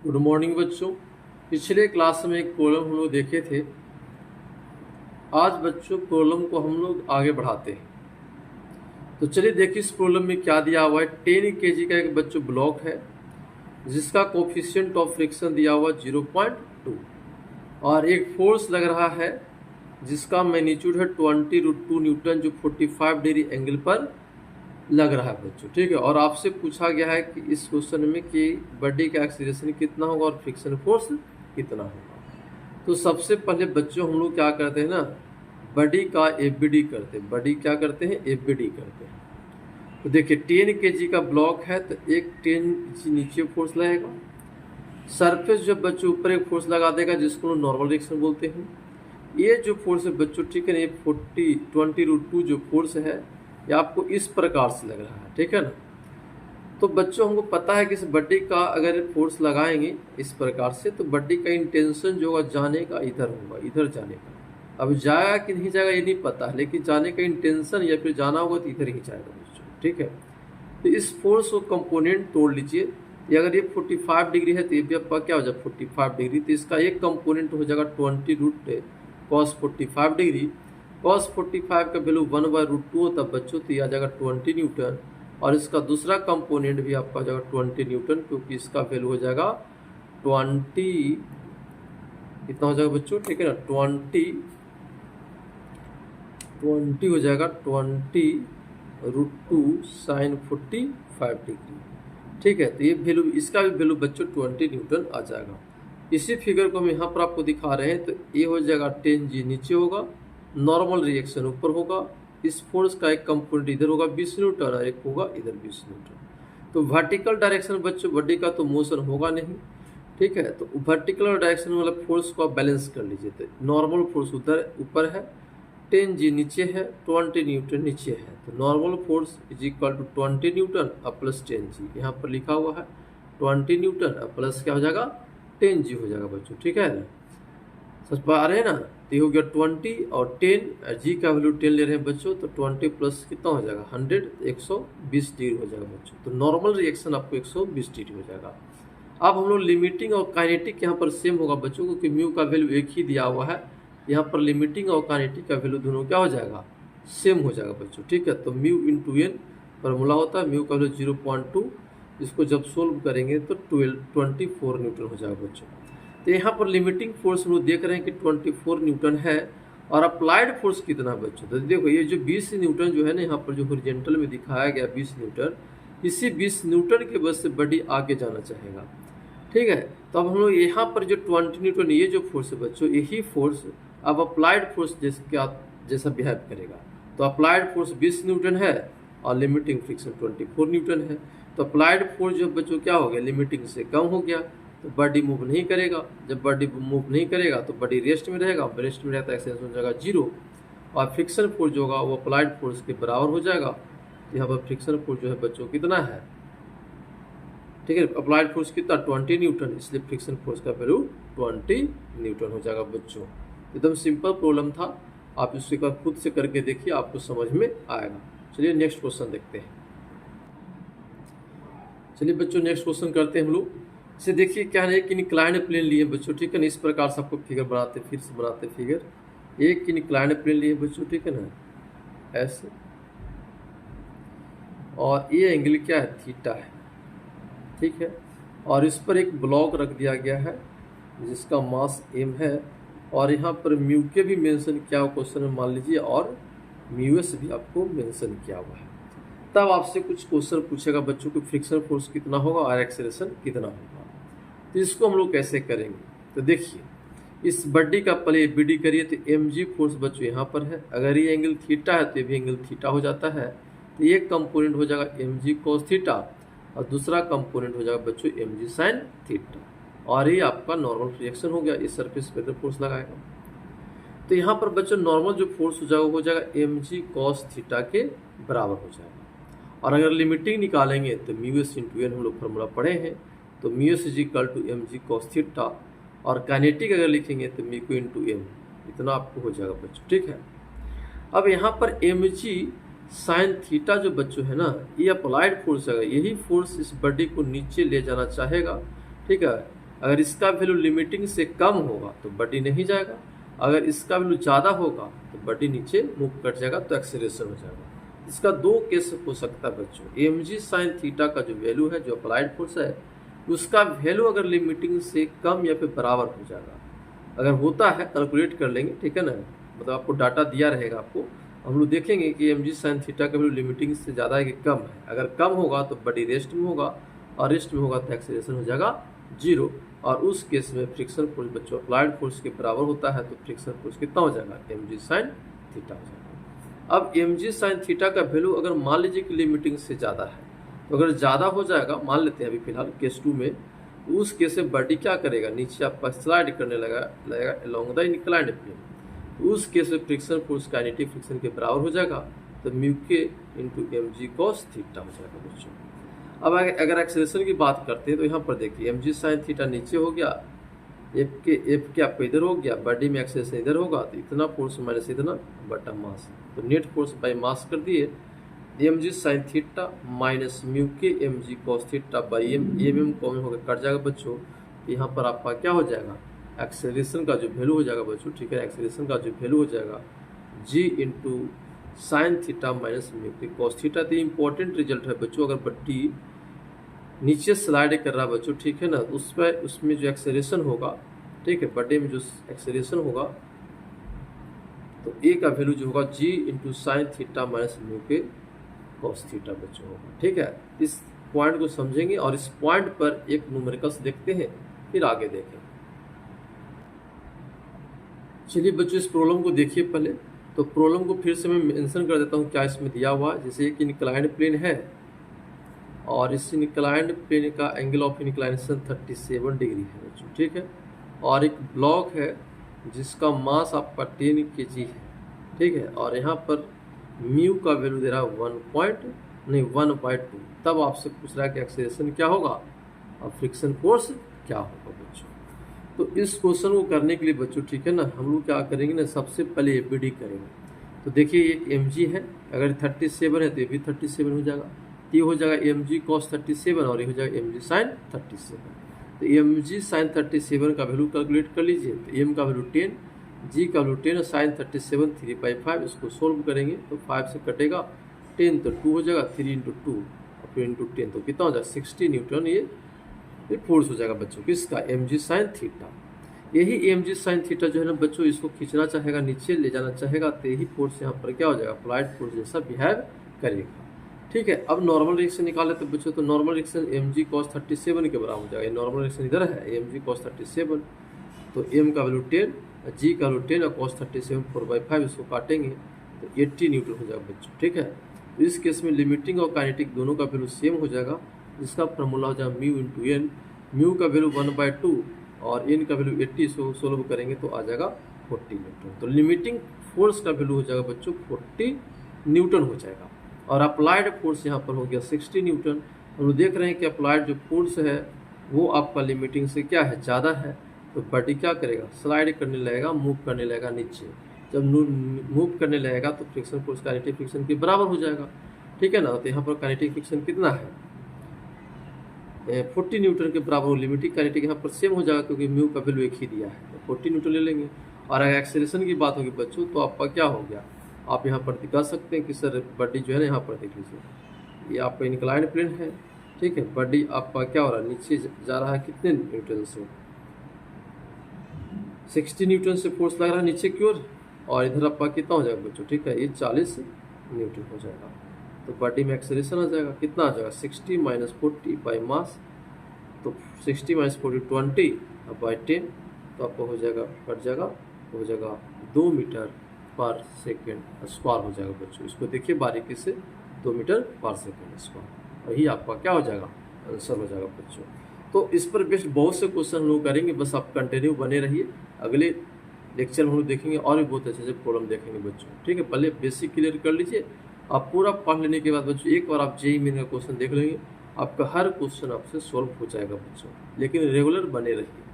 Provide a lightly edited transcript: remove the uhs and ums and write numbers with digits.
Good morning बच्चों। पिछले class में एक प्रॉब्लम हम लोग देखे थे। आज बच्चों प्रॉब्लम को हम लोग आगे बढ़ाते हैं। तो चलिए देखिए इस प्रॉब्लम में क्या दिया हुआ है। 10 kg का एक बच्चों ब्लॉक है जिसका कोफिशिएंट ऑफ फ्रिक्शन दिया हुआ 0.2 और एक फोर्स लग रहा है जिसका मैग्नीट्यूड है 20√2 न्यूटन जो 45 डिग्री एंगल पर लग रहा है बच्चों। ठीक है, और आपसे पूछा गया है कि इस क्वेश्चन में कि बॉडी का एक्सीलरेशन कितना होगा और फ्रिक्शन फोर्स कितना होगा। तो सबसे पहले बच्चों हम लोग क्या करते हैं ना, बॉडी का एफबीडी करते हैं। बॉडी क्या करते हैं, एफबीडी करते हैं। तो देखिए 10 kg का ब्लॉक है तो एक 10 नीचे फोर्स लगेगा। सरफेस जब बच्चों ऊपर एक फोर्स लगा देगा जिसको नॉर्मल रिएक्शन बोलते हैं। ये जो फोर्स है बच्चों, ठीक है ना, ये 20√2 जो फोर्स है ये आपको इस प्रकार से लग रहा है। ठीक है ना। तो बच्चों हमको पता है कि इस बॉडी का अगर फोर्स लगाएंगे इस प्रकार से तो बॉडी का इंटेंशन जो होगा जाने का इधर होगा, इधर जाने का। अब जाएगा कि नहीं जाएगा ये नहीं पता है, लेकिन जाने का इंटेंशन या फिर जाना होगा तो इधर ही जाएगा बच्चों। ठीक है, तो इस फोर्स को कंपोनेंट तोड़ लीजिए। ये अगर ये 45 डिग्री है तो ये भी आपका क्या हो जाएगा 45 डिग्री। तो इसका एक कंपोनेंट हो जाएगा 20√cos 45 डिग्री। cos 45 का वैल्यू 1/√2 होता है बच्चों, तो ये आ जाएगा 20 न्यूटन। और इसका दूसरा कंपोनेंट भी आपका हो जाएगा 20 न्यूटन, क्योंकि इसका वैल्यू हो जाएगा 20 कितना हो जाएगा बच्चों, ठीक है ना, 20 हो जाएगा 20√2 sin 45 डिग्री। ठीक है, तो ये वैल्यू, इसका भी वैल्यू बच्चों 20 न्यूटन आ जाएगा। इसी फिगर को हम यहाँ पर आपको दिखा रहे हैं। तो ये हो जाएगा 10G नीचे होगा, नॉर्मल रिएक्शन ऊपर होगा, इस फोर्स का एक कंपोनेंट इधर होगा 20 न्यूटन और एक होगा इधर 20 न्यूटन। तो वर्टिकल डायरेक्शन बच्चों बॉडी का तो मोशन होगा नहीं। ठीक है, तो वर्टिकल डायरेक्शन वाला फोर्स को आप बैलेंस कर लीजिए। तो नॉर्मल फोर्स उधर ऊपर है, 10G नीचे है, 20 न्यूटन नीचे है। तो normal force is equal to 20 newton और प्लस 10G। यहाँ पर लिखा हुआ है 20 न्यूटन और प्लस क्या हो जाएगा 10G हो जाएगा बच्चों। ठीक है ना, समझ पा रहे हैं ना। तो ये हो गया 20 और 10, जी का वैल्यू 10 ले रहे हैं बच्चों, तो 20 प्लस कितना हो जाएगा 100, 120 डिग्री हो जाएगा बच्चों। तो नॉर्मल रिएक्शन आपको 120 डिग्री हो जाएगा। अब हम लोग लिमिटिंग और काइनेटिक यहाँ पर सेम होगा बच्चों, क्योंकि म्यू का वैल्यू एक ही दिया हुआ है। यहाँ पर लिमिटिंग और काइनेटिक का वैल्यू दोनों क्या हो जाएगा, सेम हो जाएगा बच्चों। ठीक है, तो म्यू इंटू एन फॉर्मूला होता है, म्यू का वैल्यू 0.2, इसको जब सोल्व करेंगे तो 24 न्यूटन हो जाएगा बच्चों। तो यहाँ पर लिमिटिंग फोर्स हम लोग देख रहे हैं कि 24 न्यूटन है और अप्लाइड फोर्स कितना है बच्चों। तो देखो ये जो 20 न्यूटन जो है ना, यहाँ पर जो हॉरिजॉन्टल में दिखाया गया 20 न्यूटन, इसी 20 न्यूटन के वजह से बॉडी आगे जाना चाहेगा। ठीक है, तो अब हम लोग यहाँ पर जो 20 न्यूटन ये जो फोर्स है बच्चों, यही फोर्स अब अप्लाइड फोर्स जैसा बिहेव करेगा। तो अप्लाइड फोर्स 20 न्यूटन है और लिमिटिंग फ्रिक्शन 24 न्यूटन है। तो अप्लाइड फोर्स जो बच्चों क्या हो गया, लिमिटिंग से कम हो गया, तो बॉडी मूव नहीं करेगा। जब बॉडी मूव नहीं करेगा तो बॉडी रेस्ट में रहेगा, रेस्ट में रहता है एक्सेलरेशन हो जाएगा 0 और फ्रिक्शन फोर्स जो होगा वो अप्लाइड फोर्स के बराबर हो जाएगा। यहाँ पर फ्रिक्शन फोर्स जो है बच्चों कितना है, ठीक है, अप्लाइड फोर्स कितना 20 न्यूटन, इसलिए फ्रिक्शन फोर्स का वैल्यू 20 न्यूटन हो जाएगा बच्चों। एकदम सिंपल प्रॉब्लम था, आप इसे खुद से करके देखिए, आपको समझ में आएगा। चलिए नेक्स्ट क्वेश्चन देखते हैं। चलिए बच्चों नेक्स्ट क्वेश्चन करते हैं हम लोग। इसे देखिए क्या है, एक इंक्लाइंड प्लेन लिए बच्चों। ठीक है ना, इस प्रकार से आपको फिगर बनाते, फिर से बनाते फिगर। एक इंक्लाइंड प्लेन लिए बच्चों, ठीक है ना, ऐसे, और ये एंगल क्या है, थीटा है। ठीक है, और इस पर एक ब्लॉक रख दिया गया है जिसका मास m है, और यहाँ पर म्यू के भी मेंशन किया हुआ क्वेश्चन में मान लीजिए, और म्यू एस भी आपको मेंशन किया हुआ है। तब आपसे कुछ क्वेश्चन पूछेगा बच्चों को फ्रिक्शन फोर्स कितना होगा और एक्सेलरेशन कितना होगा। तो इसको हम लोग कैसे करेंगे, तो देखिए इस बॉडी का पहले बीडी करिए। तो mg फोर्स बच्चों यहाँ पर है, अगर ये एंगल थीटा है तो ये भी एंगल थीटा हो जाता है। तो एक कंपोनेंट हो जाएगा mg cos थीटा और दूसरा कंपोनेंट हो जाएगा बच्चों mg sin थीटा, और ये आपका नॉर्मल रिएक्शन हो गया, इस सरफेस पे फोर्स लगाएगा। तो यहाँ पर बच्चों नॉर्मल जो फोर्स हो जाएगा वो हो जाएगा mg cos थीटा के बराबर हो जाएगा। और अगर लिमिटिंग निकालेंगे तो म्यू एस इंटू एन हम लोग फॉर्मूला पढ़े हैं, तो mu s is equal to mg cos theta, और काइनेटिक अगर लिखेंगे तो म्यू इंटू एम, इतना आपको हो जाएगा बच्चों। ठीक है, अब यहाँ पर mg sin थीटा जो बच्चों है ना, ये अप्लाइड फोर्स है, यही फोर्स इस बॉडी को नीचे ले जाना चाहेगा। ठीक है, अगर इसका वैल्यू लिमिटिंग से कम होगा तो बॉडी नहीं जाएगा, अगर इसका वैल्यू ज़्यादा होगा तो बॉडी नीचे मूव कर जाएगा, तो एक्सेलरेशन हो जाएगा। इसका दो केस हो सकता है बच्चों, mg sin थीटा का जो वैल्यू है, जो अप्लाइड फोर्स है, उसका वैल्यू अगर लिमिटिंग से कम या फिर बराबर हो जाएगा। अगर होता है कैलकुलेट कर लेंगे, ठीक है ना, मतलब आपको डाटा दिया रहेगा, आपको हम लोग देखेंगे कि mg sin थीटा का वैल्यू लिमिटिंग से ज़्यादा है कि कम है। अगर कम होगा तो बॉडी रेस्ट में होगा, और रेस्ट में होगा तो एक्सेलरेशन हो जाएगा 0, और उस केस में फ्रिक्शन फोर्स बच्चों अप्लाइड फोर्स के बराबर होता है, तो फ्रिक्शन फोर्स कितना हो जाएगा, mg sin थीटा हो जाएगा। अब mg sin थीटा का वैल्यू अगर मान लीजिए कि लिमिटिंग से ज़्यादा है, तो अगर ज़्यादा हो जाएगा, मान लेते हैं अभी फिलहाल केस 2 में, तो उस केस में बॉडी क्या करेगा, नीचे आपका स्लाइड करने लगेगा अलोंग द इंक्लाइंड प्लेन। तो उस केस में फ्रिक्शन फोर्स काइनेटिक फ्रिक्शन के बराबर हो जाएगा, तो म्यू के इंटू mg cos थीटा हो जाएगा बच्चों। अब अगर एक्सेलरेशन की बात करते हैं तो यहाँ पर देखिए mg sin थीटा नीचे हो गया, एफ के आपको इधर हो गया, बॉडी में एक्सेलरेशन इधर होगा, तो इतना फोर्स माइनस इतना बटा मास, तो नेट फोर्स बाई मास कर दिए, mg sin theta minus mu के mg cos theta by M common होकर कट जाएगा बच्चों। यहाँ पर आपका क्या हो जाएगा, एक्सेलरेशन का जो वैल्यू हो जाएगा बच्चों, ठीक है, एक्सेलरेशन का जो वैल्यू हो जाएगा g into sine theta minus mu के cos थीटा। तो इम्पोर्टेंट रिजल्ट है बच्चों, अगर बॉडी नीचे स्लाइड कर रहा है बच्चों, ठीक है ना, उसमें जो एक्सेलरेशन होगा, ठीक है, बॉडी में जो एक्सेलरेशन होगा, तो ए का वैल्यू जो होगा g into sine theta minus mu के cos थीटा बच्चों होगा, ठीक है। इस पॉइंट को समझेंगे और इस पॉइंट पर एक न्यूमेरिकल्स देखते हैं, फिर आगे देखें। चलिए बच्चों इस प्रॉब्लम को देखिए पहले। तो प्रॉब्लम को फिर से मैं मेंशन कर देता हूँ क्या इसमें दिया हुआ है। जैसे एक इंक्लाइंड प्लेन है और इस इंक्लाइंड प्लेन का एंगल ऑफ इंक्लाइनेशन 37 डिग्री है बच्चों, ठीक है, और एक ब्लॉक है जिसका मास आपका 10 kg है, ठीक है, और यहाँ पर म्यू का वैल्यू दे रहा है 1.2। तब आपसे पूछ रहा है कि एक्सेलरेशन क्या होगा और फ्रिक्शन फोर्स क्या होगा बच्चों। तो इस क्वेश्चन को करने के लिए बच्चों, ठीक है ना, हम लोग क्या करेंगे ना, सबसे पहले एबीडी करेंगे। तो देखिए एक mg है, अगर 37 है तो ये भी 37 हो जाएगा, तो ये हो जाएगा mg cos 37 और ये हो जाएगा mg sin 37। तो mg sin 37 का वैल्यू कैलकुलेट कर लीजिए। तो m का वैल्यू 10, g का वैल्यू 10 और sin 37 3/5। इसको सोल्व करेंगे तो 5 से कटेगा 10 तो 2 हो जाएगा, 3 इंटू 2 और फिर इंटू 10 तो कितना हो जाएगा 60 न्यूटन ये फोर्स हो जाएगा बच्चों किसका, mg sin थीटा। यही mg sin थीटा जो है ना बच्चों, इसको खींचना चाहेगा, नीचे ले जाना चाहेगा, तो यही फोर्स यहाँ पर क्या हो जाएगा, अप्लाइड फोर्स जैसा बिहेव करेगा, ठीक है। अब नॉर्मल रिएक्शन निकाले तो बच्चों, तो नॉर्मल रिएक्शन mg cos 37 के बराबर हो जाएगा। नॉर्मल रिएक्शन इधर है mg cos 37, तो m का वैल्यू 10, g का वैल्यू 10 और cos 37 4/5, इसको काटेंगे तो 80 न्यूटन हो जाएगा बच्चों, ठीक है। तो इस केस में लिमिटिंग और काइनेटिक दोनों का वैल्यू सेम हो जाएगा, जिसका फॉर्मूला हो जाएगा म्यू इंटू एन। म्यू का वैल्यू 1/2 और एन का वैल्यू 80, इसको सोल्व करेंगे तो आ जाएगा 40 न्यूटन। तो लिमिटिंग फोर्स का वैल्यू हो जाएगा बच्चों 40 न्यूटन हो जाएगा, और अप्लाइड फोर्स यहाँ पर हो गया 60 न्यूटन। हम लोग देख रहे हैं कि अप्लाइड जो फोर्स है वो आपका लिमिटिंग से क्या है, ज़्यादा है, तो बॉडी क्या करेगा, स्लाइड करने लगेगा, मूव करने लगेगा नीचे। जब मूव करने लगेगा तो फ्रिक्शन फोर्स काइनेटिक फ्रिक्शन के बराबर हो जाएगा, ठीक है ना। तो यहाँ पर काइनेटिक फ्रिक्शन कितना है, 40 न्यूटन के बराबर। लिमिटिंग काइनेटिक यहाँ पर सेम हो जाएगा क्योंकि म्यू का वैल्यू एक ही दिया है, तो 40 न्यूटन ले लेंगे। और अगर एक्सेलरेशन की बात होगी बच्चों, तो आपका क्या हो गया, आप यहाँ पर दिखा सकते हैं कि सर बॉडी जो है ना, यहाँ पर देख लीजिए, ये आपका इंक्लाइंड प्लेन है, ठीक है। बॉडी आपका क्या हो रहा है, नीचे जा रहा है कितने न्यूटन से, 60 न्यूटन से फोर्स लग रहा है नीचे की ओर, और इधर आपका कितना हो जाएगा बच्चों, ठीक है, ये 40 न्यूटन हो जाएगा। तो बॉडी में एक्सेलरेशन आ जाएगा, कितना आ जाएगा 60 माइनस 40 बाई मास, तो 60 माइनस 40 20 और बाई 10, तो आपको हो जाएगा, कट जाएगा, हो जाएगा 2 मीटर पर सेकेंड स्क्वायर हो जाएगा बच्चों। इसको देखिए बारीकी से, 2 मीटर पर सेकेंड स्क्वायर, वही आपका क्या हो जाएगा, आंसर हो जाएगा बच्चों। तो इस पर बेस्ट बहुत से क्वेश्चन हम लोग करेंगे, बस आप कंटिन्यू बने रहिए। अगले लेक्चर में हम लोग देखेंगे और भी बहुत अच्छे से प्रॉब्लम देखेंगे बच्चों, ठीक है। पहले बेसिक क्लियर कर लीजिए, आप पूरा पढ़ लेने के बाद बच्चों एक बार आप जेईई मेन का क्वेश्चन देख लेंगे, आपका हर क्वेश्चन आपसे सॉल्व हो जाएगा बच्चों, लेकिन रेगुलर बने रहिए।